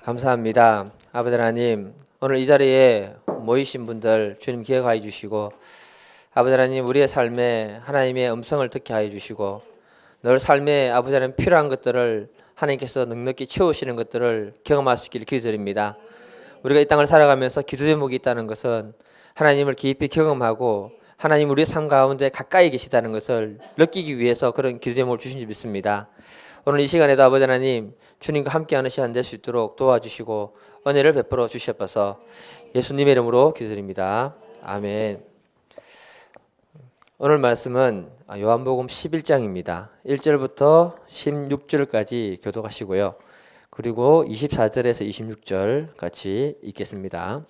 감사합니다. 아버지 하나님, 오늘 이 자리에 모이신 분들 주님 기억하여 주시고, 아버지 하나님 우리의 삶에 하나님의 음성을 듣게 하여 주시고, 늘 삶에 아버지 하나님 필요한 것들을 하나님께서 넉넉히 채우시는 것들을 경험할 수 있기를 기도드립니다. 우리가 이 땅을 살아가면서 기도 제목이 있다는 것은 하나님을 깊이 경험하고 하나님 우리의 삶 가운데 가까이 계시다는 것을 느끼기 위해서 그런 기도 제목을 주신 줄 믿습니다. 오늘 이 시간에도 아버지 하나님 주님과 함께하는 시간 될 수 있도록 도와주시고 은혜를 베풀어 주시옵소서. 예수님의 이름으로 기도드립니다. 아멘. 오늘 말씀은 요한복음 11장입니다. 1절부터 16절까지 교독하시고요. 그리고 24절에서 26절 같이 읽겠습니다.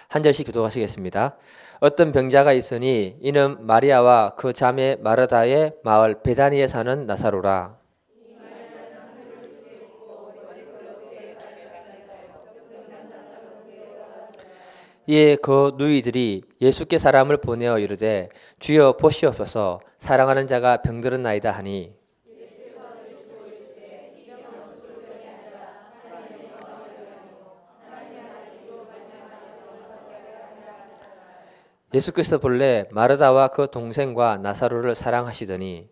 한 절씩 교독하시겠습니다. 어떤 병자가 있으니 이는 마리아와 그 자매 마르다의 마을 베다니에 사는 나사로라. 이에 그 누이들이 예수께 사람을 보내어 이르되 주여 보시옵소서 사랑하는 자가 병들었나이다 하니 예수께서 본래 마르다와 그 동생과 나사로를 사랑하시더니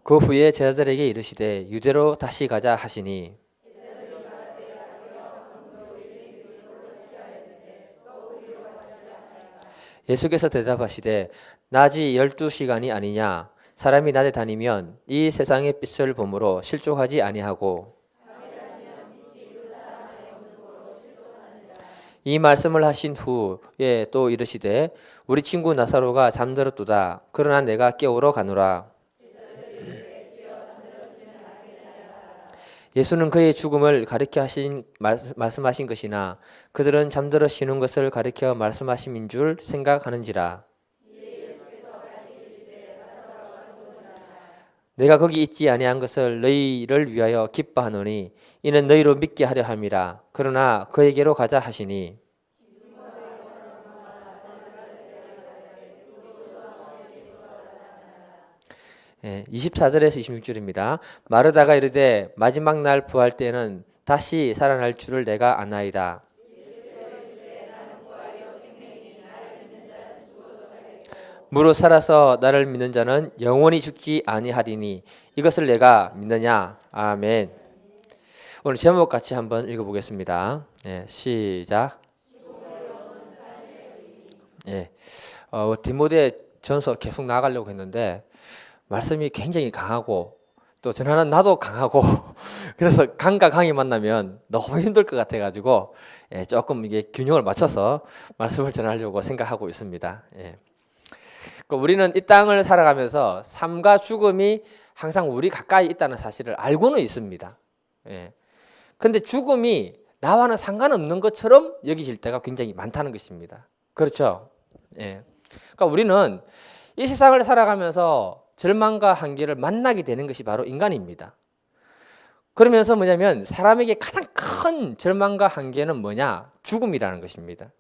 그 후에 제자들에게 이르시되 유대로 다시 가자 하시니 예수께서 대답하시되 낮이 12시간이 아니냐 사람이 낮에 다니면 이 세상의 빛을 보므로 실족하지 아니하고 이 말씀을 하신 후에 또 이르시되 우리 친구 나사로가 잠들었도다 그러나 내가 깨우러 가노라. 예수는 그의 죽음을 가리켜 말씀하신 것이나 그들은 잠들어 쉬는 것을 가리켜 말씀하심인 줄 생각하는지라. 내가 거기 있지 아니한 것을 너희를 위하여 기뻐하노니 이는 너희로 믿게 하려 함이라. 그러나 그에게로 가자 하시니 24절에서 26절입니다. 마르다가 이르되 마지막 날 부활 때에는 다시 살아날 줄을 내가 아나이다. 무릇 살아서 나를 믿는 자는 영원히 죽지 아니하리니 이것을 내가 믿느냐. 아멘. 오늘 제목 같이 한번 읽어보겠습니다. 시작. 디모데 전서 계속 나가려고 했는데 말씀이 굉장히 강하고 또 전하는 나도 강하고 그래서 강과 강이 만나면 너무 힘들 것 같아가지고 조금 이게 균형을 맞춰서 말씀을 전하려고 생각하고 있습니다. 우리는 이 땅을 살아가면서 삶과 죽음이 항상 우리 가까이 있다는 사실을 알고는 있습니다. 그런데 죽음이 나와는 상관없는 것처럼 여기질 때가 굉장히 많다는 것입니다. 그렇죠? 그러니까 우리는 이 세상을 살아가면서 절망과 한계를 만나게 되는 것이 바로 인간입니다. 그러면서 뭐냐면 사람에게 가장 큰 절망과 한계는 뭐냐? 죽음이라는 것입니다.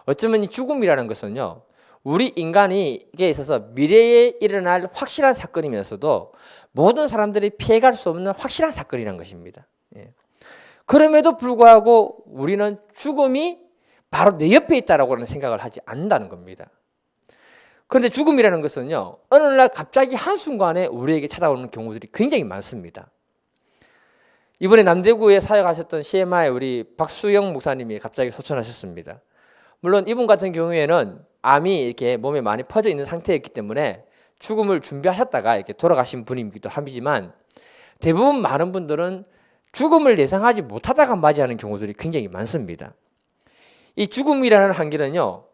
어쩌면 이 죽음이라는 것은요, 우리 인간에게 있어서 미래에 일어날 확실한 사건이면서도 모든 사람들이 피해갈 수 없는 확실한 사건이라는 것입니다. 그럼에도 불구하고 우리는 죽음이 바로 내 옆에 있다라고는 생각을 하지 않는다는 겁니다. 그런데 죽음이라는 것은요, 어느 날 갑자기 한순간에 우리에게 찾아오는 경우들이 굉장히 많습니다. 이번에 남대구에 사역하셨던 CMI 우리 박수영 목사님이 갑자기 소천하셨습니다. 물론 이분 같은 경우에는 암이 이렇게 몸에 많이 퍼져 있는 상태였기 때문에 죽음을 준비하셨다가 이렇게 돌아가신 분이기도 하지만 대부분 많은 분들은 죽음을 예상하지 못하다가 맞이하는 경우들이 굉장히 많습니다. 이 죽음이라는 한계는요,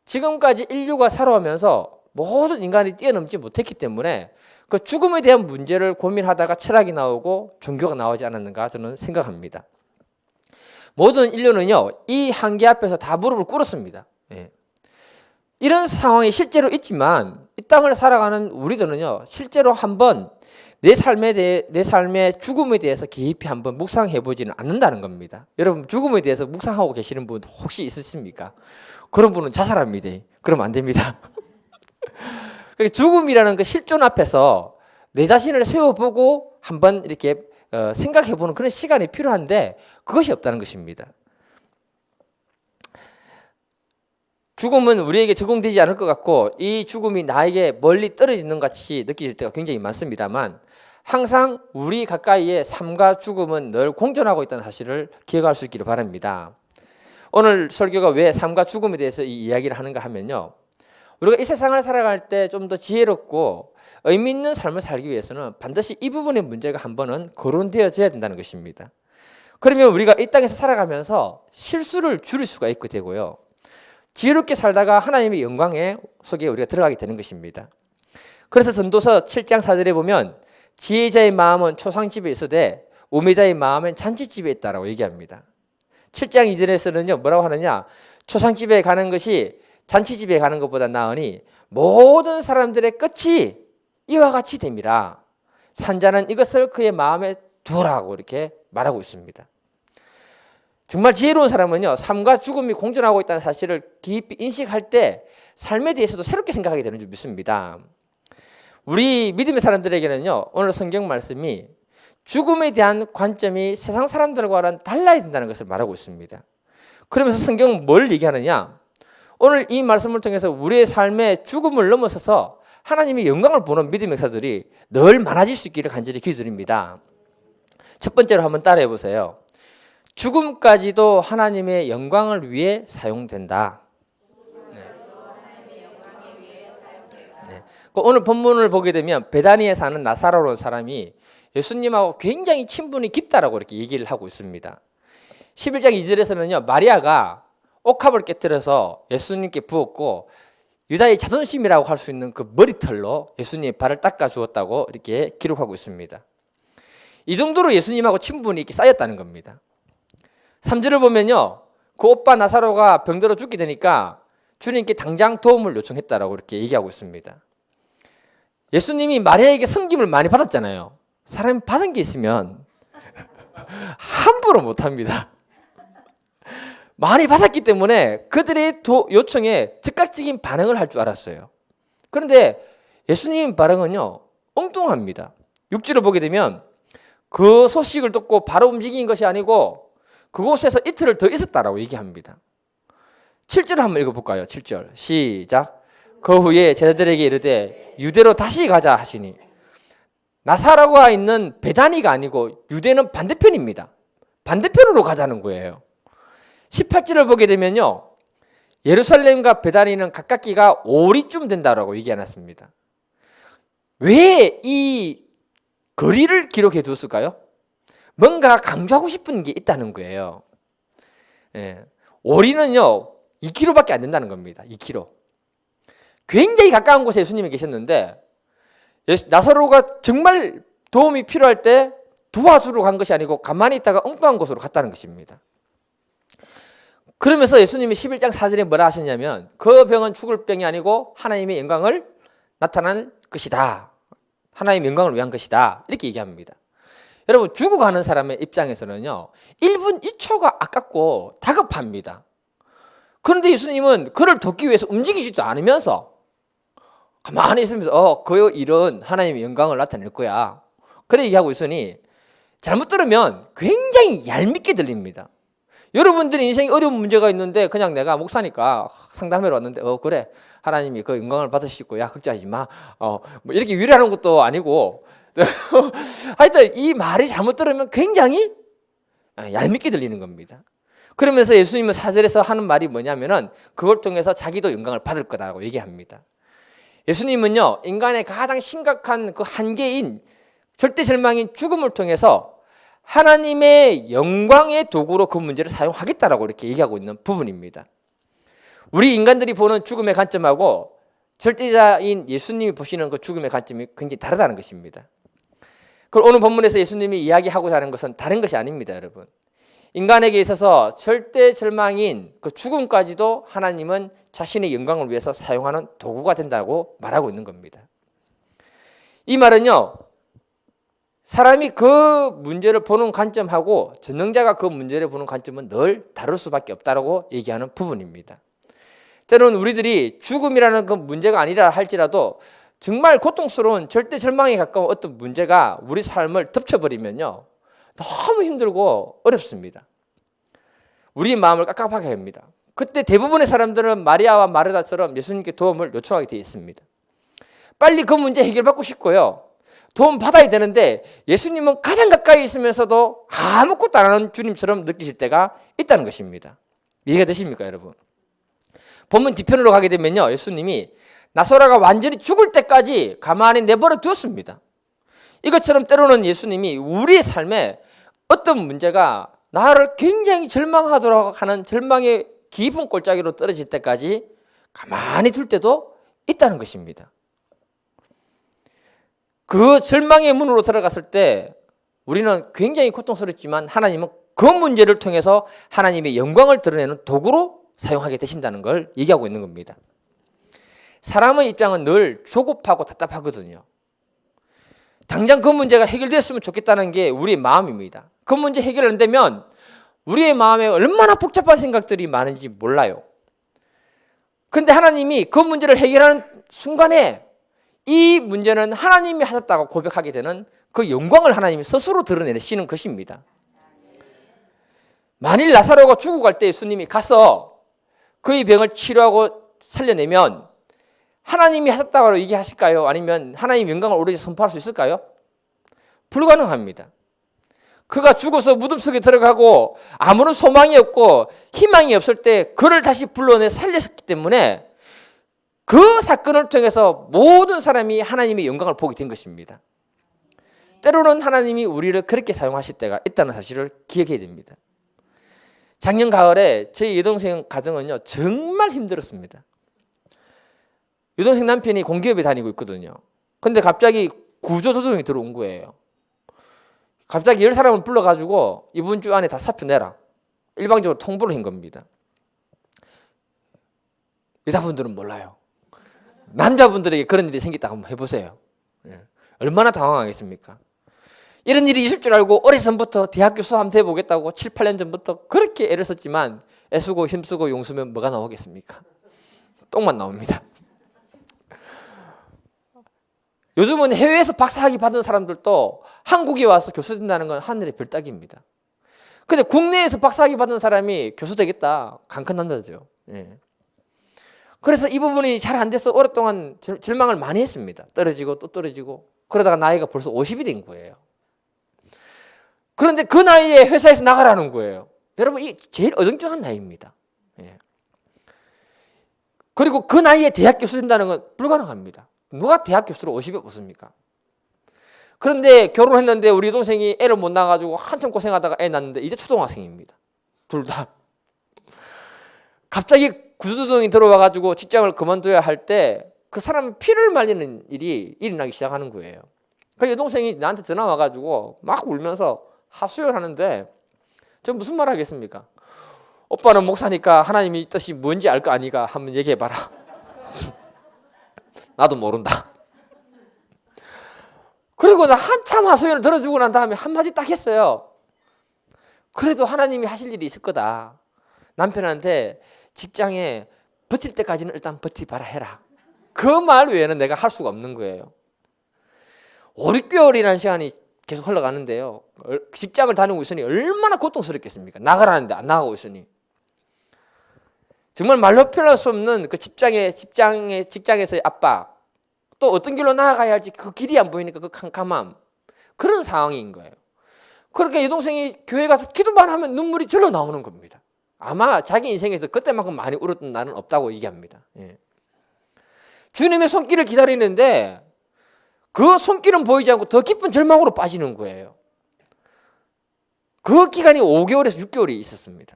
지금까지 인류가 살아오면서 모든 인간이 뛰어넘지 못했기 때문에 그 죽음에 대한 문제를 고민하다가 철학이 나오고 종교가 나오지 않았는가 저는 생각합니다. 모든 인류는요, 이 한계 앞에서 다 무릎을 꿇었습니다. 이런 상황이 실제로 있지만 이 땅을 살아가는 우리들은요, 실제로 한번 내 삶의 죽음에 대해서 깊이 한번 묵상해보지는 않는다는 겁니다. 여러분, 죽음에 대해서 묵상하고 계시는 분 혹시 있으십니까? 그런 분은 자살합니다. 그러면 안 됩니다. 죽음이라는 그 실존 앞에서 내 자신을 세워보고 한번 이렇게 생각해보는 그런 시간이 필요한데 그것이 없다는 것입니다. 죽음은 우리에게 적용되지 않을 것 같고 이 죽음이 나에게 멀리 떨어지는 것 같이 느껴질 때가 굉장히 많습니다만 항상 우리 가까이에 삶과 죽음은 늘 공존하고 있다는 사실을 기억할 수 있기를 바랍니다. 오늘 설교가 왜 삶과 죽음에 대해서 이 이야기를 하는가 하면요, 우리가 이 세상을 살아갈 때 좀 더 지혜롭고 의미 있는 삶을 살기 위해서는 반드시 이 부분의 문제가 한 번은 거론되어져야 된다는 것입니다. 그러면 우리가 이 땅에서 살아가면서 실수를 줄일 수가 있게 되고요, 지혜롭게 살다가 하나님의 영광의 속에 우리가 들어가게 되는 것입니다. 그래서 전도서 7장 4절에 보면 지혜자의 마음은 초상집에 있으되 우매자의 마음은 잔치집에 있다라고 얘기합니다. 7장 2절에서는요 뭐라고 하느냐, 초상집에 가는 것이 잔치집에 가는 것보다 나으니 모든 사람들의 끝이 이와 같이 됨이라. 산자는 이것을 그의 마음에 두라고 이렇게 말하고 있습니다. 정말 지혜로운 사람은요, 삶과 죽음이 공존하고 있다는 사실을 깊이 인식할 때 삶에 대해서도 새롭게 생각하게 되는 줄 믿습니다. 우리 믿음의 사람들에게는요, 오늘 성경 말씀이 죽음에 대한 관점이 세상 사람들과는 달라야 된다는 것을 말하고 있습니다. 그러면서 성경은 뭘 얘기하느냐, 오늘 이 말씀을 통해서 우리의 삶에 죽음을 넘어서서 하나님의 영광을 보는 믿음의 역사들이 늘 많아질 수 있기를 간절히 기도드립니다. 첫 번째로 한번 따라해 보세요. 죽음까지도 하나님의 영광을 위해 사용된다. 네. 오늘 본문을 보게 되면 베다니에 사는 나사로라는 사람이 예수님하고 굉장히 친분이 깊다라고 이렇게 얘기를 하고 있습니다. 11장 2절에서는요, 마리아가 옥합을 깨뜨려서 예수님께 부었고 유다의 자존심이라고 할 수 있는 그 머리털로 예수님의 발을 닦아 주었다고 이렇게 기록하고 있습니다. 이 정도로 예수님하고 친분이 이렇게 쌓였다는 겁니다. 3절을 보면요, 그 오빠 나사로가 병들어 죽게 되니까 주님께 당장 도움을 요청했다라고 이렇게 얘기하고 있습니다. 예수님이 마리아에게 섬김을 많이 받았잖아요. 사람이 받은 게 있으면 함부로 못합니다. 많이 받았기 때문에 그들의 요청에 즉각적인 반응을 할 줄 알았어요. 그런데 예수님 반응은요, 엉뚱합니다. 6절을 보게 되면 그 소식을 듣고 바로 움직인 것이 아니고 그곳에서 이틀을 더 있었다라고 얘기합니다. 7절을 한번 읽어볼까요? 7절 시작. 그 후에 제자들에게 이르되 유대로 다시 가자 하시니, 나사로가 있는 베다니가 아니고 유대는 반대편입니다. 반대편으로 가자는 거예요. 18절을 보게 되면요, 예루살렘과 베다니는 가깝기가 오리쯤 된다라고 얘기해놨습니다. 왜 이 거리를 기록해 두었을까요? 뭔가 강조하고 싶은 게 있다는 거예요. 예. 오리는요 2km밖에 안 된다는 겁니다. 2km. 굉장히 가까운 곳에 예수님이 계셨는데 나사로가 정말 도움이 필요할 때 도와주러 간 것이 아니고 가만히 있다가 엉뚱한 곳으로 갔다는 것입니다. 그러면서 예수님이 11장 4절에 뭐라 하셨냐면 그 병은 죽을 병이 아니고 하나님의 영광을 나타낼 것이다. 하나님의 영광을 위한 것이다. 이렇게 얘기합니다. 여러분, 죽어가는 사람의 입장에서는요 1분 2초가 아깝고 다급합니다. 그런데 예수님은 그를 돕기 위해서 움직이지도 않으면서 가만히 있으면서 그 일은 하나님의 영광을 나타낼 거야. 그래 얘기하고 있으니 잘못 들으면 굉장히 얄밉게 들립니다. 여러분들이 인생에 어려운 문제가 있는데 그냥 내가 목사니까 상담하러 왔는데 그래 하나님이 그 영광을 받으시고 야 걱정하지 마 뭐 이렇게 위로하는 것도 아니고 하여튼 이 말이 잘못 들으면 굉장히 얄밉게 들리는 겁니다. 그러면서 예수님은 4절에서 하는 말이 뭐냐면은 그걸 통해서 자기도 영광을 받을 거다라고 얘기합니다. 예수님은요 인간의 가장 심각한 그 한계인 절대절망인 죽음을 통해서 하나님의 영광의 도구로 그 문제를 사용하겠다라고 이렇게 얘기하고 있는 부분입니다. 우리 인간들이 보는 죽음의 관점하고 절대자인 예수님이 보시는 그 죽음의 관점이 굉장히 다르다는 것입니다. 그걸 오늘 본문에서 예수님이 이야기하고자 하는 것은 다른 것이 아닙니다, 여러분. 인간에게 있어서 절대절망인 그 죽음까지도 하나님은 자신의 영광을 위해서 사용하는 도구가 된다고 말하고 있는 겁니다. 이 말은요, 사람이 그 문제를 보는 관점하고 전능자가 그 문제를 보는 관점은 늘 다를 수밖에 없다고 얘기하는 부분입니다. 때로는 우리들이 죽음이라는 그 문제가 아니라 할지라도 정말 고통스러운 절대 절망에 가까운 어떤 문제가 우리 삶을 덮쳐버리면요, 너무 힘들고 어렵습니다. 우리 마음을 깝깝하게 합니다. 그때 대부분의 사람들은 마리아와 마르다처럼 예수님께 도움을 요청하게 되어 있습니다. 빨리 그 문제 해결받고 싶고요, 도움 받아야 되는데 예수님은 가장 가까이 있으면서도 아무것도 안 하는 주님처럼 느끼실 때가 있다는 것입니다. 이해가 되십니까, 여러분? 본문 뒤편으로 가게 되면요, 예수님이 나사로가 완전히 죽을 때까지 가만히 내버려 두었습니다. 이것처럼 때로는 예수님이 우리의 삶에 어떤 문제가 나를 굉장히 절망하도록 하는 절망의 깊은 골짜기로 떨어질 때까지 가만히 둘 때도 있다는 것입니다. 그 절망의 문으로 들어갔을 때 우리는 굉장히 고통스럽지만 하나님은 그 문제를 통해서 하나님의 영광을 드러내는 도구로 사용하게 되신다는 걸 얘기하고 있는 겁니다. 사람의 입장은 늘 조급하고 답답하거든요. 당장 그 문제가 해결됐으면 좋겠다는 게 우리의 마음입니다. 그 문제 해결 안 되면 우리의 마음에 얼마나 복잡한 생각들이 많은지 몰라요. 그런데 하나님이 그 문제를 해결하는 순간에 이 문제는 하나님이 하셨다고 고백하게 되는 그 영광을 하나님이 스스로 드러내시는 것입니다. 만일 나사로가 죽어갈 때 예수님이 가서 그의 병을 치료하고 살려내면 하나님이 하셨다고 얘기하실까요? 아니면 하나님 영광을 오로지 선포할 수 있을까요? 불가능합니다. 그가 죽어서 무덤 속에 들어가고 아무런 소망이 없고 희망이 없을 때 그를 다시 불러내 살렸기 때문에 그 사건을 통해서 모든 사람이 하나님의 영광을 보게 된 것입니다. 때로는 하나님이 우리를 그렇게 사용하실 때가 있다는 사실을 기억해야 됩니다. 작년 가을에 저희 여동생 가정은요, 정말 힘들었습니다. 여동생 남편이 공기업에 다니고 있거든요. 근데 갑자기 구조조정이 들어온 거예요. 갑자기 10사람을 불러가지고 이번 주 안에 다 사표 내라, 일방적으로 통보를 한 겁니다. 여자분들은 몰라요. 남자분들에게 그런 일이 생겼다고 한번 해보세요. 얼마나 당황하겠습니까? 이런 일이 있을 줄 알고 오래전부터 대학교 수험 돼보겠다고 7, 8년 전부터 그렇게 애를 썼지만 애쓰고 힘쓰고 용쓰면 뭐가 나오겠습니까? 똥만 나옵니다. 요즘은 해외에서 박사학위 받은 사람들도 한국에 와서 교수 된다는 건 하늘의 별따기입니다. 근데 국내에서 박사학위 받은 사람이 교수 되겠다? 강큰한다죠. 예. 그래서 이 부분이 잘 안 돼서 오랫동안 절망을 많이 했습니다. 떨어지고 또 떨어지고. 그러다가 나이가 벌써 50이 된 거예요. 그런데 그 나이에 회사에서 나가라는 거예요. 여러분, 이 제일 어정쩡한 나이입니다. 예. 그리고 그 나이에 대학 교수 된다는 건 불가능합니다. 누가 대학 교수를 50에 뽑습니까? 그런데 결혼했는데 우리 동생이 애를 못 낳아가지고 한참 고생하다가 애 낳는데 이제 초등학생입니다. 둘 다. 갑자기 구조조정이 들어와가지고 직장을 그만둬야 할 때 그 사람 피를 말리는 일이 일어나기 시작하는 거예요. 그 여동생이 나한테 전화 와가지고 막 울면서 하소연을 하는데 저 무슨 말 하겠습니까? 오빠는 목사니까 하나님이 뜻이 뭔지 알 거 아니까 한번 얘기해봐라. 나도 모른다. 그리고 나 한참 하소연을 들어주고 난 다음에 한마디 딱 했어요. 그래도 하나님이 하실 일이 있을 거다. 남편한테 직장에 버틸 때까지는 일단 버티봐라 해라. 그 말 외에는 내가 할 수가 없는 거예요. 5, 6개월이라는 시간이 계속 흘러가는데요. 직장을 다니고 있으니 얼마나 고통스럽겠습니까? 나가라는데 안 나가고 있으니. 정말 말로 표현할 수 없는 그 직장에서의 압박, 또 어떤 길로 나아가야 할지 그 길이 안 보이니까 그 캄캄함, 그런 상황인 거예요. 그렇게 여동생이 교회 가서 기도만 하면 눈물이 절로 나오는 겁니다. 아마 자기 인생에서 그때만큼 많이 울었던 날은 없다고 얘기합니다. 예. 주님의 손길을 기다리는데 그 손길은 보이지 않고 더 깊은 절망으로 빠지는 거예요. 그 기간이 5개월에서 6개월이 있었습니다.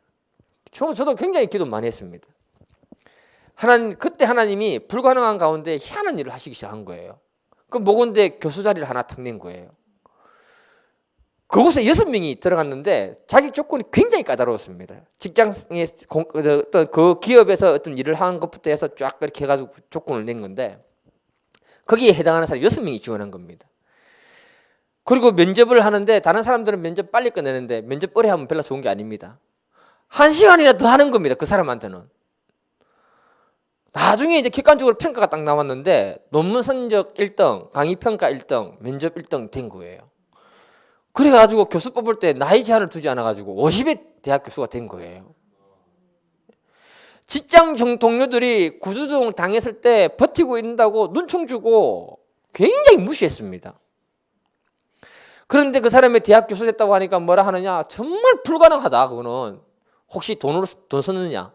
저도 굉장히 기도 많이 했습니다. 그때 하나님이 불가능한 가운데 희한한 일을 하시기 시작한 거예요. 그 모건대 교수 자리를 하나 탁 낸 거예요. 그곳에 6명이 들어갔는데 자기 조건이 굉장히 까다로웠습니다. 직장에 어떤 그 기업에서 어떤 일을 하는 것부터 해서 쫙 이렇게 해가지고 조건을 낸 건데 거기에 해당하는 사람 6명이 지원한 겁니다. 그리고 면접을 하는데 다른 사람들은 면접 빨리 끝내는데 면접 오래 하면 별로 좋은 게 아닙니다. 1시간이나 더 하는 겁니다. 그 사람한테는. 나중에 이제 객관적으로 평가가 딱 나왔는데 논문 성적 1등, 강의 평가 1등, 면접 1등 된 거예요. 그래가지고 교수 뽑을 때 나이 제한을 두지 않아가지고 50에 대학 교수가 된 거예요. 직장 동료들이 구조조정을 당했을 때 버티고 있는다고 눈총 주고 굉장히 무시했습니다. 그런데 그 사람이 대학 교수 됐다고 하니까 뭐라 하느냐? 정말 불가능하다. 그거는 혹시 돈 썼느냐?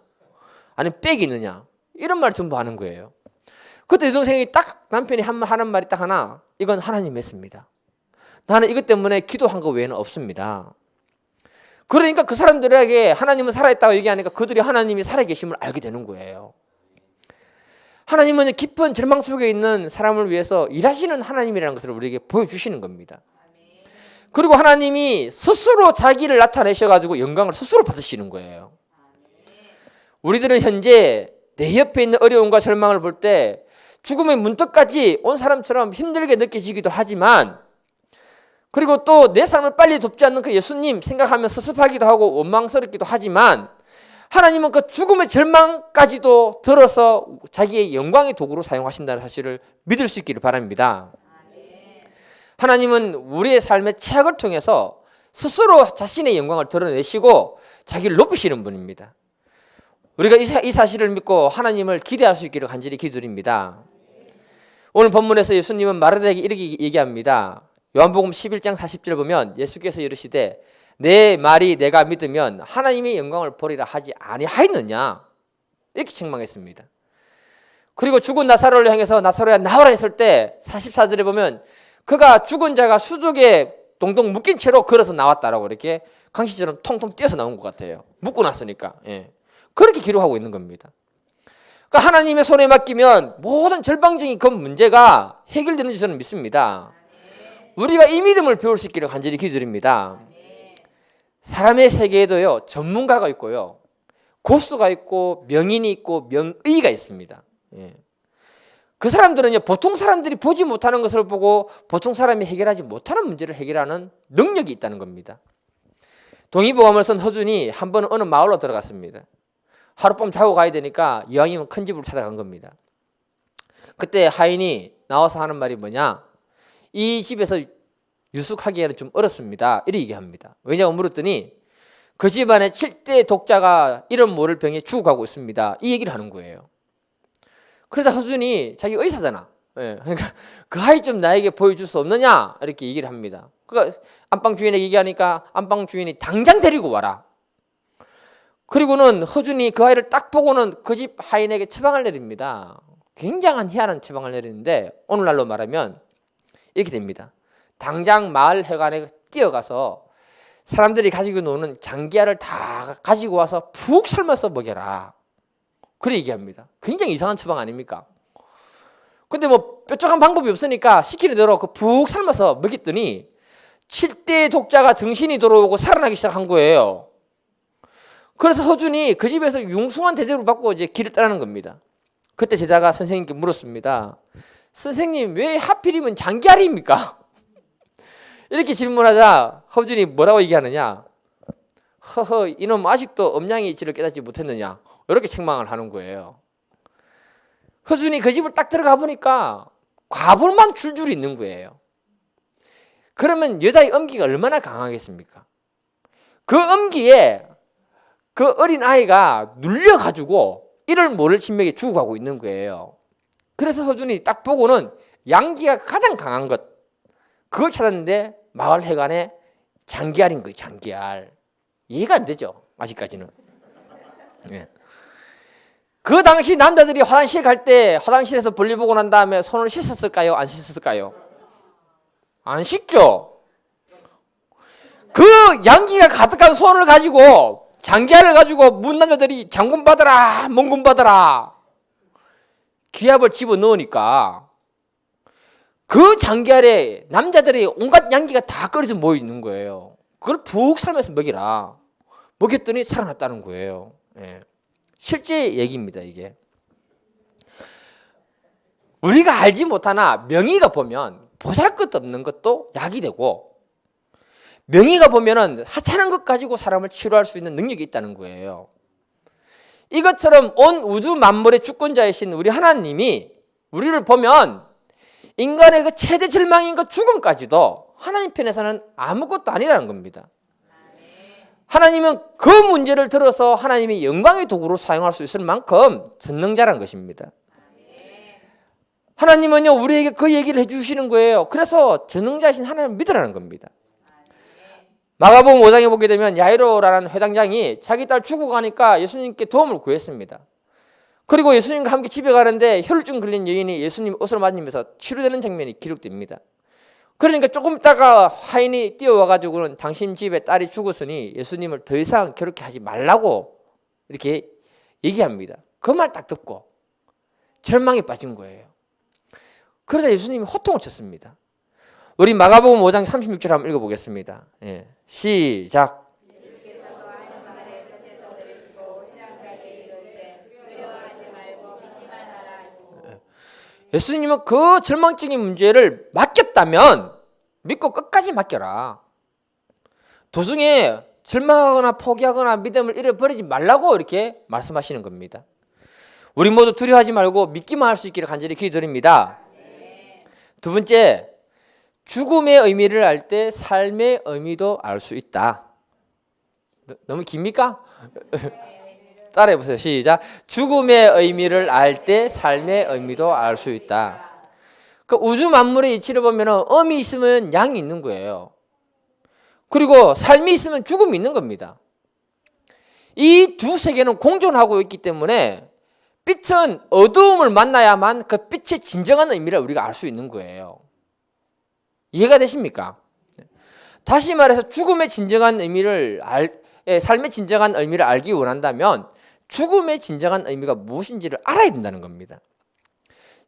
아니면 빽이 있느냐? 이런 말 전부 하는 거예요. 그때 여동생이 딱 남편이 하는 말이 딱 하나. 이건 하나님 했습니다. 나는 이것 때문에 기도한 거 외에는 없습니다. 그러니까 그 사람들에게 하나님은 살아있다고 얘기하니까 그들이 하나님이 살아계심을 알게 되는 거예요. 하나님은 깊은 절망 속에 있는 사람을 위해서 일하시는 하나님이라는 것을 우리에게 보여주시는 겁니다. 그리고 하나님이 스스로 자기를 나타내셔가지고 영광을 스스로 받으시는 거예요. 우리들은 현재 내 옆에 있는 어려움과 절망을 볼 때 죽음의 문턱까지 온 사람처럼 힘들게 느껴지기도 하지만, 그리고 또 내 삶을 빨리 돕지 않는 그 예수님 생각하면 섭섭하기도 하고 원망스럽기도 하지만, 하나님은 그 죽음의 절망까지도 들어서 자기의 영광의 도구로 사용하신다는 사실을 믿을 수 있기를 바랍니다. 하나님은 우리의 삶의 최악을 통해서 스스로 자신의 영광을 드러내시고 자기를 높이시는 분입니다. 우리가 이 사실을 믿고 하나님을 기대할 수 있기를 간절히 기도드립니다. 오늘 본문에서 예수님은 마르다에게 이렇게 얘기합니다. 요한복음 11장 40절 보면 예수께서 이르시되 내 말이 내가 믿으면 하나님의 영광을 보리라 하지 아니하였느냐, 이렇게 책망했습니다. 그리고 죽은 나사로를 향해서 나사로야 나오라 했을 때 44절에 보면 그가 죽은 자가 수족에 동동 묶인 채로 걸어서 나왔다라고 이렇게 강시처럼 통통 뛰어서 나온 것 같아요. 묶고 났으니까. 예. 그렇게 기록하고 있는 겁니다. 그러니까 하나님의 손에 맡기면 모든 절방적인 그 문제가 해결되는 줄 저는 믿습니다. 우리가 이 믿음을 배울 수 있기를 간절히 기도드립니다. 사람의 세계에도요, 전문가가 있고요, 고수가 있고 명인이 있고 명의가 있습니다. 예. 그 사람들은요, 보통 사람들이 보지 못하는 것을 보고 보통 사람이 해결하지 못하는 문제를 해결하는 능력이 있다는 겁니다. 동의보감을 쓴 허준이 한 번은 어느 마을로 들어갔습니다. 하룻밤 자고 가야 되니까 이왕이면 큰 집으로 찾아간 겁니다. 그때 하인이 나와서 하는 말이 뭐냐? 이 집에서 유숙하기에는 좀 어렵습니다. 이렇게 얘기합니다. 왜냐고 물었더니 그 집안에 7대 독자가 이름 모를 병에 죽어가고 있습니다. 이 얘기를 하는 거예요. 그래서 허준이 자기 의사잖아. 예, 그러니까 그 아이 좀 나에게 보여줄 수 없느냐? 이렇게 얘기를 합니다. 그러니까 안방 주인에게 얘기하니까 안방 주인이 당장 데리고 와라. 그리고는 허준이 그 아이를 딱 보고는 그 집 하인에게 처방을 내립니다. 굉장한 희한한 처방을 내리는데 오늘날로 말하면 이렇게 됩니다. 당장 마을 회관에 뛰어가서 사람들이 가지고 노는 장기알을 다 가지고 와서 푹 삶아서 먹여라. 그래 얘기합니다. 굉장히 이상한 처방 아닙니까? 근데 뭐 뾰족한 방법이 없으니까 시키는 대로 그 푹 삶아서 먹였더니 7대 독자가 정신이 돌아오고 살아나기 시작한 거예요. 그래서 허준이 그 집에서 융숭한 대접을 받고 이제 길을 떠나는 겁니다. 그때 제자가 선생님께 물었습니다. 선생님, 왜 하필이면 장기알입니까? 이렇게 질문하자 허준이 뭐라고 얘기하느냐? 허허, 이놈 아직도 음양의 이치를 깨닫지 못했느냐? 이렇게 책망을 하는 거예요. 허준이 그 집을 딱 들어가 보니까 과불만 줄줄이 있는 거예요. 그러면 여자의 음기가 얼마나 강하겠습니까? 그 음기에 그 어린 아이가 눌려가지고 이를 모를 진맥에 죽어가고 있는 거예요. 그래서 허준이 딱 보고는 양기가 가장 강한 것, 그걸 찾았는데 마을 해관에 장기알인 거예요. 장기알. 이해가 안 되죠, 아직까지는. 예. 그 당시 남자들이 화장실 갈 때 화장실에서 볼일 보고 난 다음에 손을 씻었을까요? 안 씻었을까요? 안 씻죠. 그 양기가 가득한 손을 가지고 장기알을 가지고 문 남자들이 장군 받아라, 몽군 받아라 기합을 집어넣으니까 그 장기알에 남자들이 온갖 양기가 다 끓여져 모여 있는 거예요. 그걸 푹 삶아서 먹이라. 먹였더니 살아났다는 거예요. 예. 실제 얘기입니다, 이게. 우리가 알지 못하나 명의가 보면 보잘것없는 것도 약이 되고, 명의가 보면은 하찮은 것 가지고 사람을 치료할 수 있는 능력이 있다는 거예요. 이것처럼 온 우주 만물의 주권자이신 우리 하나님이 우리를 보면 인간의 그 최대 절망인 그 죽음까지도 하나님 편에서는 아무것도 아니라는 겁니다. 하나님은 그 문제를 들어서 하나님이 영광의 도구로 사용할 수 있을 만큼 전능자라는 것입니다. 하나님은요, 우리에게 그 얘기를 해주시는 거예요. 그래서 전능자이신 하나님을 믿으라는 겁니다. 마가복음 5장에 보게 되면 야이로라는 회당장이 자기 딸 죽어가니까 예수님께 도움을 구했습니다. 그리고 예수님과 함께 집에 가는데 혈루증 걸린 여인이 예수님 옷을 만지면서 치료되는 장면이 기록됩니다. 그러니까 조금 있다가 화인이 뛰어와가지고는 당신 집에 딸이 죽었으니 예수님을 더 이상 괴롭게 하지 말라고 이렇게 얘기합니다. 그 말 딱 듣고 절망에 빠진 거예요. 그러자 예수님이 호통을 쳤습니다. 우리 마가복음 5장 36절 한번 읽어보겠습니다. 예, 시작. 예수님은 그 절망적인 문제를 맡겼다면 믿고 끝까지 맡겨라. 도중에 절망하거나 포기하거나 믿음을 잃어버리지 말라고 이렇게 말씀하시는 겁니다. 우리 모두 두려워하지 말고 믿기만 할 수 있기를 간절히 기도드립니다. 두 번째, 죽음의 의미를 알 때 삶의 의미도 알 수 있다. 너무 깁니까? 따라해 보세요. 시작. 죽음의 의미를 알 때 삶의 의미도 알 수 있다. 그 우주 만물의 이치를 보면 음이 있으면 양이 있는 거예요. 그리고 삶이 있으면 죽음이 있는 겁니다. 이 두 세계는 공존하고 있기 때문에 빛은 어두움을 만나야만 그 빛의 진정한 의미를 우리가 알 수 있는 거예요. 이해가 되십니까? 다시 말해서 죽음의 진정한 의미를 삶의 진정한 의미를 알기 원한다면 죽음의 진정한 의미가 무엇인지를 알아야 된다는 겁니다.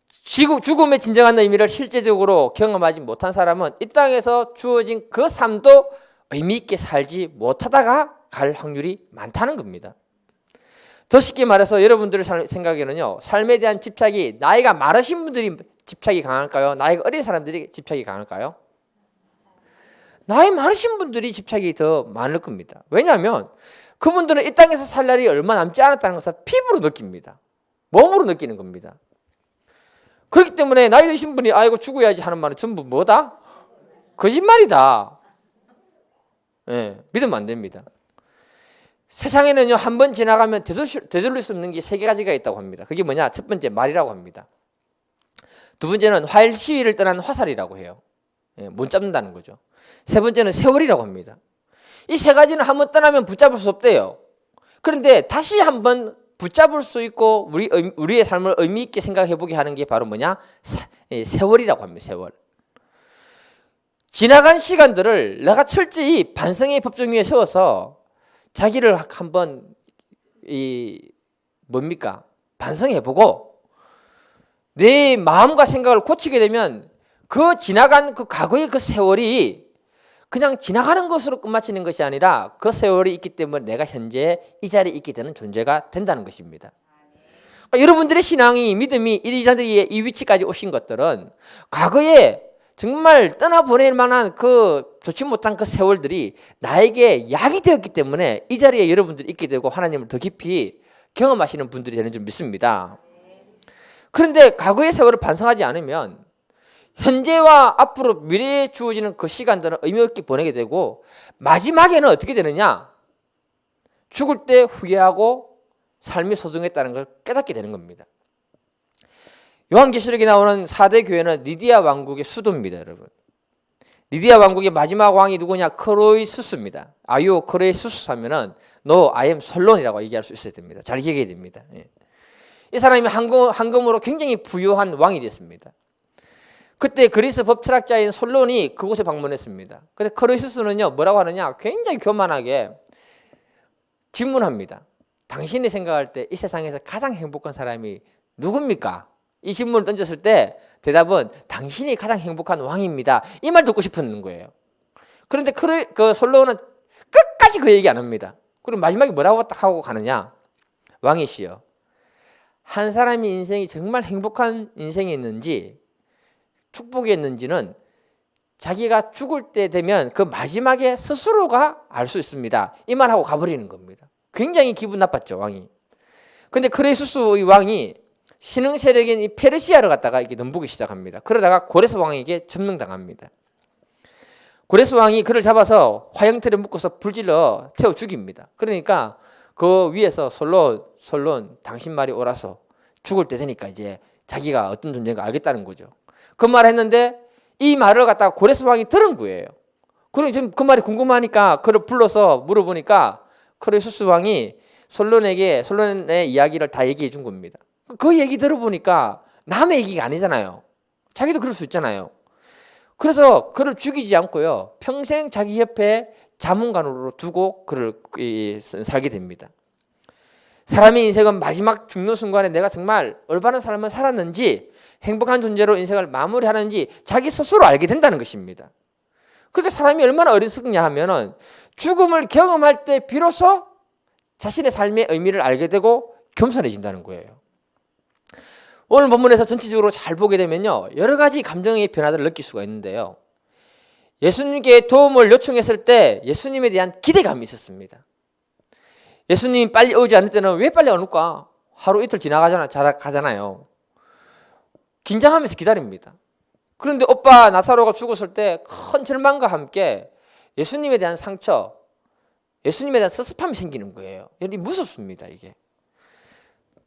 죽음의 진정한 의미를 실제적으로 경험하지 못한 사람은 이 땅에서 주어진 그 삶도 의미 있게 살지 못하다가 갈 확률이 많다는 겁니다. 더 쉽게 말해서 여러분들의 생각에는요, 삶에 대한 집착이 나이가 많으신 분들이 집착이 강할까요? 나이가 어린 사람들이 집착이 강할까요? 나이 많으신 분들이 집착이 더 많을 겁니다. 왜냐하면 그분들은 이 땅에서 살 날이 얼마 남지 않았다는 것을 피부로 느낍니다. 몸으로 느끼는 겁니다. 그렇기 때문에 나이 드신 분이 아이고 죽어야지 하는 말은 전부 뭐다? 거짓말이다. 예, 믿으면 안 됩니다. 세상에는요, 한 번 지나가면 되돌릴 수 없는 게 세 가지가 있다고 합니다. 그게 뭐냐? 첫 번째 말이라고 합니다. 두 번째는 화일 시위를 떠난 화살이라고 해요. 예, 못 잡는다는 거죠. 세 번째는 세월이라고 합니다. 이 세 가지는 한 번 떠나면 붙잡을 수 없대요. 그런데 다시 한번 붙잡을 수 있고 우리의 삶을 의미 있게 생각해 보게 하는 게 바로 뭐냐? 세월이라고 합니다. 세월. 지나간 시간들을 내가 철저히 반성의 법정 위에 세워서 자기를 한번 반성해보고 내 마음과 생각을 고치게 되면 그 지나간 그 과거의 그 세월이 그냥 지나가는 것으로 끝마치는 것이 아니라 그 세월이 있기 때문에 내가 현재 이 자리에 있게 되는 존재가 된다는 것입니다. 그러니까 여러분들의 신앙이 믿음이 이 자리에 이 위치까지 오신 것들은 과거에 정말 떠나보낼 만한 그 좋지 못한 그 세월들이 나에게 약이 되었기 때문에 이 자리에 여러분들이 있게 되고 하나님을 더 깊이 경험하시는 분들이 되는 줄 믿습니다. 그런데 과거의 세월을 반성하지 않으면 현재와 앞으로 미래에 주어지는 그 시간들은 의미 없게 보내게 되고 마지막에는 어떻게 되느냐? 죽을 때 후회하고 삶이 소중했다는 걸 깨닫게 되는 겁니다. 요한계시록에 나오는 4대 교회는 리디아 왕국의 수도입니다, 여러분. 리디아 왕국의 마지막 왕이 누구냐? 크로이수스입니다. 아유 크로이수스 하면은 No, I am 솔론이라고 얘기할 수 있어야 됩니다. 잘 기억해야 됩니다. 예. 이 사람이 황금으로 굉장히 부유한 왕이 됐습니다. 그때 그리스 법철학자인 솔론이 그곳에 방문했습니다. 근데 크로이수스는요, 뭐라고 하느냐? 굉장히 교만하게 질문합니다. 당신이 생각할 때 이 세상에서 가장 행복한 사람이 누굽니까? 이 질문을 던졌을 때 대답은 당신이 가장 행복한 왕입니다. 이 말 듣고 싶었는 거예요. 그런데 그 솔로는 끝까지 그 얘기 안 합니다. 그리고 마지막에 뭐라고 딱 하고 가느냐? 왕이시여, 한 사람의 인생이 정말 행복한 인생이었는지 축복이었는지는 자기가 죽을 때 되면 그 마지막에 스스로가 알 수 있습니다. 이 말하고 가버리는 겁니다. 굉장히 기분 나빴죠, 왕이. 근데 크레수스의 왕이 신흥 세력인 이 페르시아를 갖다가 이렇게 넘보기 시작합니다. 그러다가 고레스 왕에게 점령당합니다. 고레스 왕이 그를 잡아서 화형틀에 묶어서 불질러 태워 죽입니다. 그러니까 그 위에서 솔론 당신 말이 옳아서 죽을 때 되니까 이제 자기가 어떤 존재인가 알겠다는 거죠. 그 말을 했는데 이 말을 갖다가 고레스 왕이 들은 거예요. 그리고 지금 그 말이 궁금하니까 그를 불러서 물어보니까 크레수스 왕이 솔론의 이야기를 다 얘기해 준 겁니다. 그 얘기 들어보니까 남의 얘기가 아니잖아요. 자기도 그럴 수 있잖아요. 그래서 그를 죽이지 않고요, 평생 자기 옆에 자문관으로 두고 그를 살게 됩니다. 사람의 인생은 마지막 죽는 순간에 내가 정말 올바른 삶을 살았는지 행복한 존재로 인생을 마무리하는지 자기 스스로 알게 된다는 것입니다. 그러니까 사람이 얼마나 어리석냐 하면은 죽음을 경험할 때 비로소 자신의 삶의 의미를 알게 되고 겸손해진다는 거예요. 오늘 본문에서 전체적으로 잘 보게 되면요, 여러 가지 감정의 변화들을 느낄 수가 있는데요. 예수님께 도움을 요청했을 때 예수님에 대한 기대감이 있었습니다. 예수님이 빨리 오지 않을 때는 왜 빨리 안 올까? 하루 이틀 가잖아요. 긴장하면서 기다립니다. 그런데 오빠 나사로가 죽었을 때 큰 절망과 함께 예수님에 대한 상처, 예수님에 대한 섭섭함이 생기는 거예요. 여기 무섭습니다, 이게.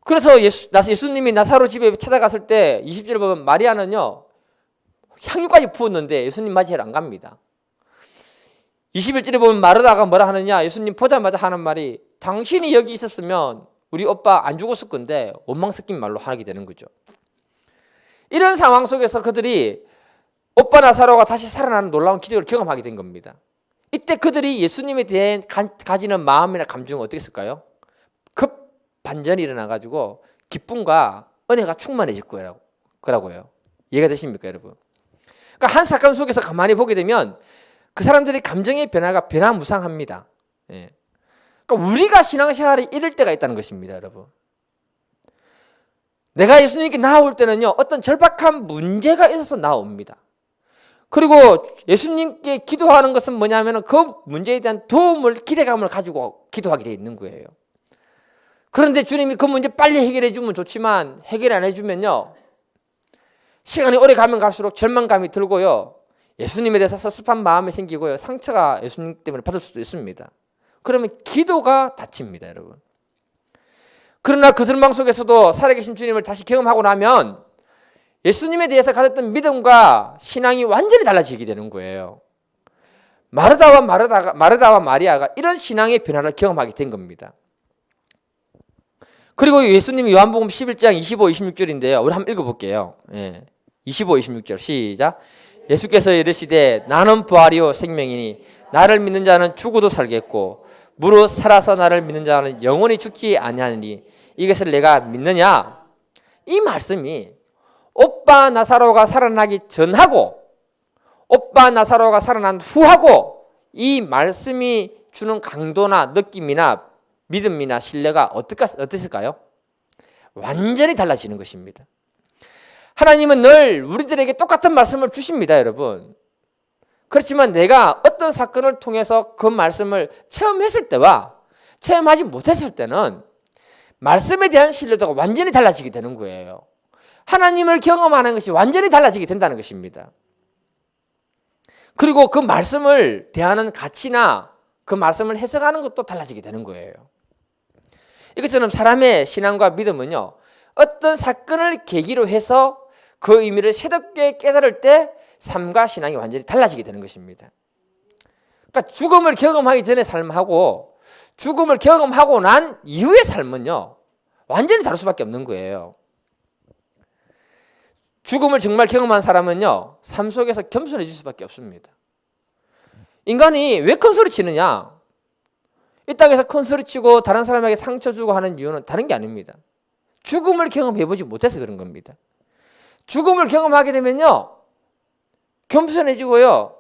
그래서 예수님이 나사로 집에 찾아갔을 때 20절에 보면 마리아는요, 향유까지 부었는데 예수님 맞이하러 안 갑니다. 21절에 보면 마르다가 뭐라 하느냐, 예수님 보자마자 하는 말이 당신이 여기 있었으면 우리 오빠 안 죽었을 건데 원망 섞인 말로 하게 되는 거죠. 이런 상황 속에서 그들이 오빠 나사로가 다시 살아나는 놀라운 기적을 경험하게 된 겁니다. 이때 그들이 예수님에 대해 가지는 마음이나 감정은 어떻게 했을까요? 급 반전이 일어나가지고 기쁨과 은혜가 충만해질 거라고요. 이해가 되십니까, 여러분? 그러니까 한 사건 속에서 가만히 보게 되면 그 사람들의 감정의 변화가 변화무쌍합니다. 예. 그러니까 우리가 신앙생활에 이럴 때가 있다는 것입니다, 여러분. 내가 예수님께 나올 때는요, 어떤 절박한 문제가 있어서 나옵니다. 그리고 예수님께 기도하는 것은 뭐냐면 그 문제에 대한 도움을, 기대감을 가지고 기도하게 돼 있는 거예요. 그런데 주님이 그 문제 빨리 해결해 주면 좋지만 해결 안 해주면요, 시간이 오래 가면 갈수록 절망감이 들고요, 예수님에 대해서 섭섭한 마음이 생기고요, 상처가 예수님 때문에 받을 수도 있습니다. 그러면 기도가 다칩니다, 여러분. 그러나 그 절망 속에서도 살아계신 주님을 다시 경험하고 나면 예수님에 대해서 가졌던 믿음과 신앙이 완전히 달라지게 되는 거예요. 마르다와 마리아가 이런 신앙의 변화를 경험하게 된 겁니다. 그리고 예수님이 요한복음 11장 25, 26절인데요. 우리 한번 읽어볼게요. 25, 26절 시작. 예수께서 이르시되 나는 부활이요 생명이니 나를 믿는 자는 죽어도 살겠고 무릇 살아서 나를 믿는 자는 영원히 죽지 아니하느니 이것을 내가 믿느냐? 이 말씀이 오빠 나사로가 살아나기 전하고 오빠 나사로가 살아난 후하고 이 말씀이 주는 강도나 느낌이나 믿음이나 신뢰가 어땠을까요? 완전히 달라지는 것입니다. 하나님은 늘 우리들에게 똑같은 말씀을 주십니다, 여러분. 그렇지만 내가 어떤 사건을 통해서 그 말씀을 체험했을 때와 체험하지 못했을 때는 말씀에 대한 신뢰도가 완전히 달라지게 되는 거예요. 하나님을 경험하는 것이 완전히 달라지게 된다는 것입니다. 그리고 그 말씀을 대하는 가치나 그 말씀을 해석하는 것도 달라지게 되는 거예요. 이것처럼 사람의 신앙과 믿음은요, 어떤 사건을 계기로 해서 그 의미를 새롭게 깨달을 때 삶과 신앙이 완전히 달라지게 되는 것입니다. 그러니까 죽음을 경험하기 전의 삶하고 죽음을 경험하고 난 이후의 삶은요, 완전히 다를 수밖에 없는 거예요. 죽음을 정말 경험한 사람은요, 삶 속에서 겸손해질 수밖에 없습니다. 인간이 왜 큰 소리 치느냐? 이 땅에서 큰 소리 치고 다른 사람에게 상처 주고 하는 이유는 다른 게 아닙니다. 죽음을 경험해보지 못해서 그런 겁니다. 죽음을 경험하게 되면요, 겸손해지고요,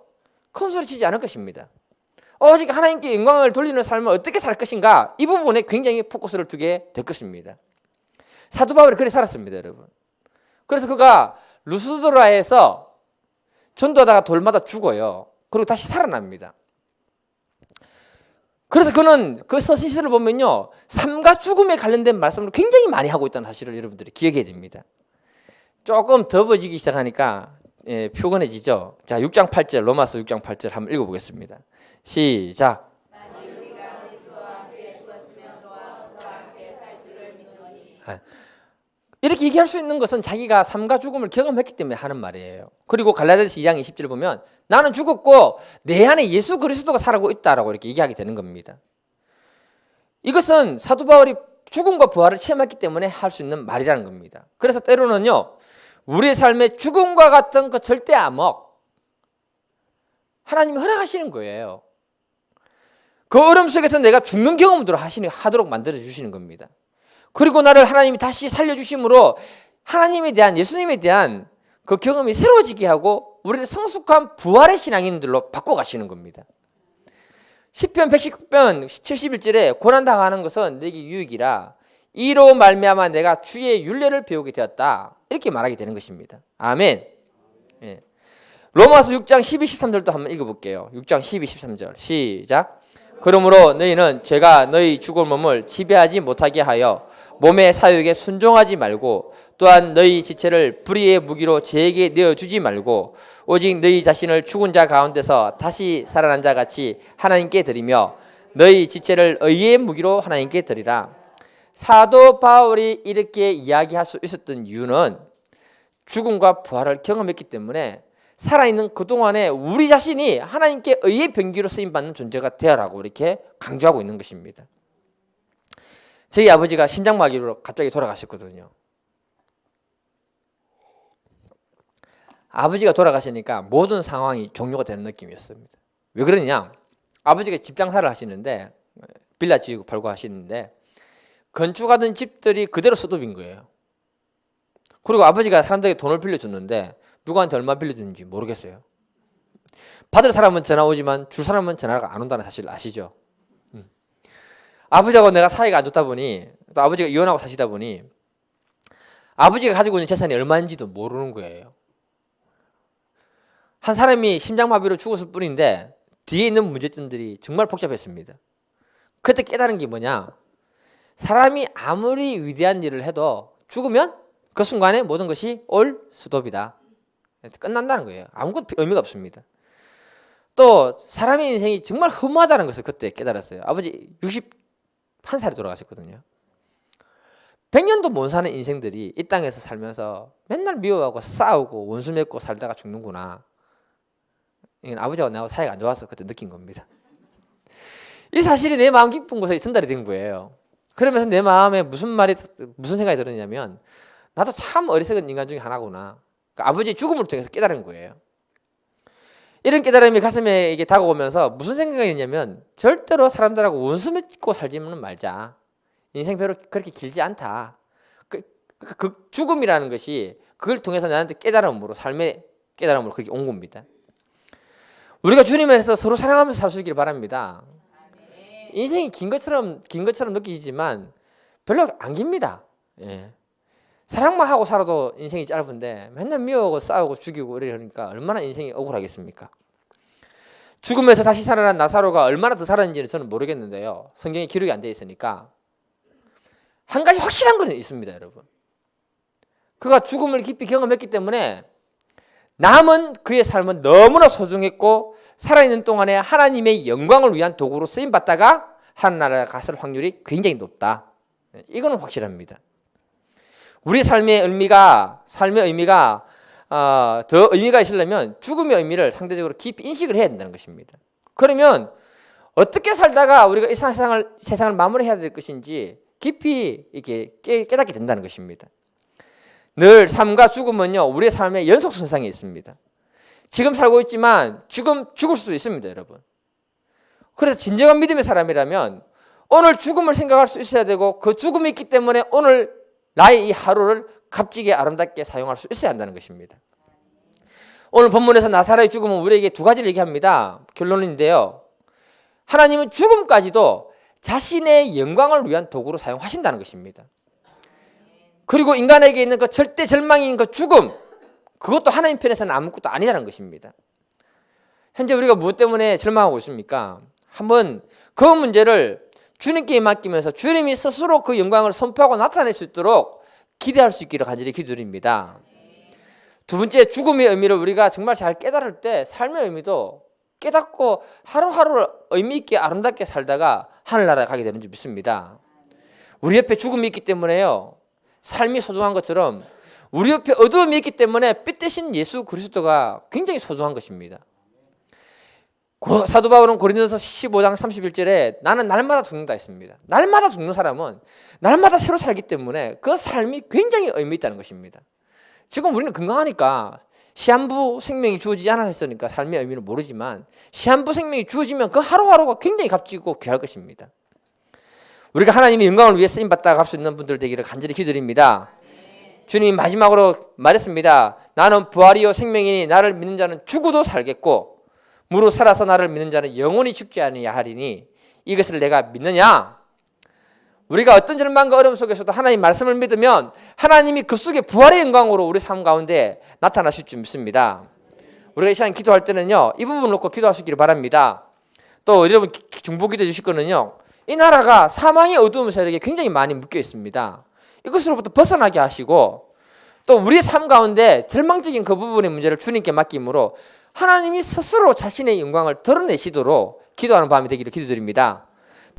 큰 소리 치지 않을 것입니다. 오직 하나님께 영광을 돌리는 삶을 어떻게 살 것인가, 이 부분에 굉장히 포커스를 두게 될 것입니다. 사도 바울이 그렇게 살았습니다, 여러분. 그래서 그가 루스드라에서 전도하다가 돌마다 죽어요. 그리고 다시 살아납니다. 그래서 그는 그 서신서를 보면요, 삶과 죽음에 관련된 말씀을 굉장히 많이 하고 있다는 사실을 여러분들이 기억해야 됩니다. 조금 더워지기 시작하니까 표근해지죠. 자, 6장 8절, 로마서 6장 8절 한번 읽어보겠습니다. 시작. 이렇게 얘기할 수 있는 것은 자기가 삶과 죽음을 경험했기 때문에 하는 말이에요. 그리고 갈라디아서 2장 20절 보면 나는 죽었고 내 안에 예수 그리스도가 살아가고 있다라고 이렇게 얘기하게 되는 겁니다. 이것은 사도 바울이 죽음과 부활을 체험했기 때문에 할 수 있는 말이라는 겁니다. 그래서 때로는요, 우리의 삶에 죽음과 같은 그 절대 암흑 하나님이 허락하시는 거예요. 그 어려움 속에서 내가 죽는 경험들을 하도록 만들어 주시는 겁니다. 그리고 나를 하나님이 다시 살려주심으로 하나님에 대한, 예수님에 대한 그 경험이 새로워지게 하고 우리를 성숙한 부활의 신앙인들로 바꿔가시는 겁니다. 시편 119편 71절에 고난당하는 것은 내게 유익이라 이로 말미암아 내가 주의 율례를 배우게 되었다, 이렇게 말하게 되는 것입니다. 아멘. 예. 로마서 6장 12, 13절도 한번 읽어볼게요. 6장 12, 13절 시작. 그러므로 너희는 죄가 너희 죽을 몸을 지배하지 못하게 하여 몸의 사욕에 순종하지 말고 또한 너희 지체를 불의의 무기로 죄에게 내어주지 말고 오직 너희 자신을 죽은 자 가운데서 다시 살아난 자 같이 하나님께 드리며 너희 지체를 의의 무기로 하나님께 드리라. 사도 바울이 이렇게 이야기할 수 있었던 이유는 죽음과 부활을 경험했기 때문에 살아있는 그동안에 우리 자신이 하나님께 의의 병기로 쓰임받는 존재가 되어라고 이렇게 강조하고 있는 것입니다. 저희 아버지가 심장마비로 갑자기 돌아가셨거든요. 아버지가 돌아가시니까 모든 상황이 종료가 되는 느낌이었습니다. 왜 그러냐? 아버지가 집 장사를 하시는데 빌라 지으고 팔고 하시는데 건축하던 집들이 그대로 수도빈 거예요. 그리고 아버지가 사람들에게 돈을 빌려줬는데 누구한테 얼마 빌려줬는지 모르겠어요. 받을 사람은 전화 오지만 줄 사람은 전화가 안 온다는 사실 아시죠? 아버지하고 내가 사이가 안 좋다 보니 또 아버지가 이혼하고 사시다 보니 아버지가 가지고 있는 재산이 얼마인지도 모르는 거예요. 한 사람이 심장마비로 죽었을 뿐인데 뒤에 있는 문제점들이 정말 복잡했습니다. 그때 깨달은 게 뭐냐? 사람이 아무리 위대한 일을 해도 죽으면 그 순간에 모든 것이 올 수도비다. 끝난다는 거예요. 아무것도 의미가 없습니다. 또 사람의 인생이 정말 허무하다는 것을 그때 깨달았어요. 아버지 61살에 돌아가셨거든요. 100년도 못 사는 인생들이 이 땅에서 살면서 맨날 미워하고 싸우고 원수 맺고 살다가 죽는구나. 이건 아버지하고 나하고 사이가 안 좋아서 그때 느낀 겁니다. 이 사실이 내 마음 깊은 곳에 전달이 된 거예요. 그러면서 내 마음에 무슨 생각이 들었냐면 나도 참 어리석은 인간 중에 하나구나. 그러니까 아버지의 죽음을 통해서 깨달은 거예요. 이런 깨달음이 가슴에 이게 다가오면서 무슨 생각이 있냐면 절대로 사람들하고 원수 맺고 살지는 말자. 인생 별로 그렇게 길지 않다. 그 죽음이라는 것이 그걸 통해서 나한테 깨달음으로, 삶의 깨달음으로 그렇게 온 겁니다. 우리가 주님에서 서로 사랑하면서 살 수 있기를 바랍니다. 인생이 긴 것처럼 느끼지만 별로 안 깁니다. 예. 사랑만 하고 살아도 인생이 짧은데 맨날 미워하고 싸우고 죽이고 이러니까 얼마나 인생이 억울하겠습니까? 죽음에서 다시 살아난 나사로가 얼마나 더 살았는지는 저는 모르겠는데요. 성경에 기록이 안 돼 있으니까 한 가지 확실한 건 있습니다, 여러분. 그가 죽음을 깊이 경험했기 때문에 남은 그의 삶은 너무나 소중했고 살아있는 동안에 하나님의 영광을 위한 도구로 쓰임받다가 하늘나라에 갔을 확률이 굉장히 높다. 이거는 확실합니다. 우리 삶의 의미가 더 의미가 있으려면 죽음의 의미를 상대적으로 깊이 인식을 해야 된다는 것입니다. 그러면 어떻게 살다가 우리가 이 세상을 마무리해야 될 것인지 깊이 이렇게 깨닫게 된다는 것입니다. 늘 삶과 죽음은요, 우리의 삶의 연속선상에 있습니다. 지금 살고 있지만 죽을 수도 있습니다, 여러분. 그래서 진정한 믿음의 사람이라면 오늘 죽음을 생각할 수 있어야 되고 그 죽음이 있기 때문에 오늘 나의 이 하루를 값지게 아름답게 사용할 수 있어야 한다는 것입니다. 오늘 본문에서 나사로의 죽음은 우리에게 두 가지를 얘기합니다. 결론인데요. 하나님은 죽음까지도 자신의 영광을 위한 도구로 사용하신다는 것입니다. 그리고 인간에게 있는 그 절대 절망인 그 죽음, 그것도 하나님 편에서는 아무것도 아니라는 것입니다. 현재 우리가 무엇 때문에 절망하고 있습니까? 한번 그 문제를 주님께 맡기면서 주님이 스스로 그 영광을 선포하고 나타낼 수 있도록 기대할 수 있기를 간절히 기도드립니다. 두 번째, 죽음의 의미를 우리가 정말 잘 깨달을 때 삶의 의미도 깨닫고 하루하루 의미 있게 아름답게 살다가 하늘나라에 가게 되는 줄 믿습니다. 우리 옆에 죽음이 있기 때문에요, 삶이 소중한 것처럼 우리 옆에 어두움이 있기 때문에 빛 대신 예수 그리스도가 굉장히 소중한 것입니다. 사도 바울은 고린도서 15장 31절에 나는 날마다 죽는다 했습니다. 날마다 죽는 사람은 날마다 새로 살기 때문에 그 삶이 굉장히 의미 있다는 것입니다. 지금 우리는 건강하니까 시한부 생명이 주어지지 않았으니까 삶의 의미를 모르지만 시한부 생명이 주어지면 그 하루하루가 굉장히 값지고 귀할 것입니다. 우리가 하나님의 영광을 위해 쓰임받다 갈 수 있는 분들 되기를 간절히 기도드립니다. 주님이 마지막으로 말했습니다. 나는 부활이요 생명이니 나를 믿는 자는 죽어도 살겠고 무릇 살아서 나를 믿는 자는 영원히 죽지 아니하리니 이것을 내가 믿느냐? 우리가 어떤 절망과 어려움 속에서도 하나님 말씀을 믿으면 하나님이 그 속에 부활의 영광으로 우리 삶 가운데 나타나실 줄 믿습니다. 우리가 이 시간 기도할 때는요, 이 부분을 놓고 기도하시기를 바랍니다. 또 여러분 중보기도 해주실 거는요, 이 나라가 사망의 어두움 세력에 굉장히 많이 묶여 있습니다. 이것으로부터 벗어나게 하시고 또 우리의 삶 가운데 절망적인 그 부분의 문제를 주님께 맡김으로 하나님이 스스로 자신의 영광을 드러내시도록 기도하는 밤이 되기를 기도드립니다.